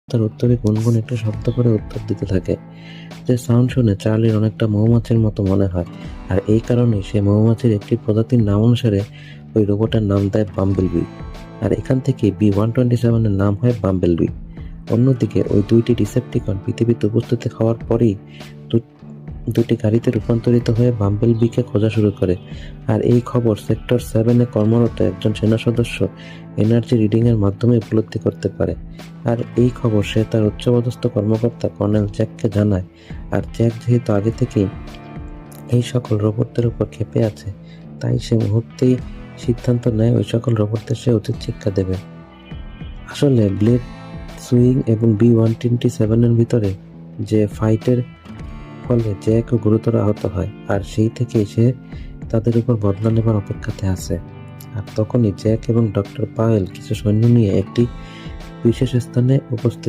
তার উত্তরে গুনগুন একটু শব্দ করে উত্তর দিতে থাকে। যে সাউন্ড শুনে চার্লির অনেকটা মৌমাছির মতো মনে হয়, আর এই কারণেই সে মৌমাছির একটি প্রজাতির নাম অনুসারে ওই রোবটের নাম দেয় বাম্বেলবি। আর এখান থেকে B-127 এর নাম হয় বাম্বেলবি। অন্যদিকে ওই দুইটি ডিসেপ্টিকন পৃথিবীতে উপস্থিত হওয়ার পরেই দুটি গাড়িতে রূপান্তরিত হয়ে বাম্বেলবিকে খোঁজা শুরু করে। আর এই খবর সেক্টর 7-এ কর্মরত একজন সেনা সদস্য এনার্জি রিডিং এর মাধ্যমে উপলব্ধি করতে পারে। আর এই খবর সে তার উচ্চপদস্থ কর্মকর্তা কর্নেল জ্যাককে জানায়। আর জ্যাক যেহেতু আগে থেকেই এই সকল রোবটদের উপর ক্ষেপে আছে, তাই সে মুহূর্তেই সিদ্ধান্ত নেয় ওই সকল রোবটদের সে উচিত শিক্ষা দেবে। আসলে ব্লেড, সুইং এবং B-127 এর ভিতরে যে ফাইটের ফলে জ্যাকও গুরুতর আহত হয়, আর সেই থেকেই সে তাদের উপর বদলা নেবার অপেক্ষাতে আছে। আর তখনই জ্যাক এবং ডক্টর পাওয়েল কিছু সৈন্য নিয়ে একটি বিশেষ স্থানে উপস্থিত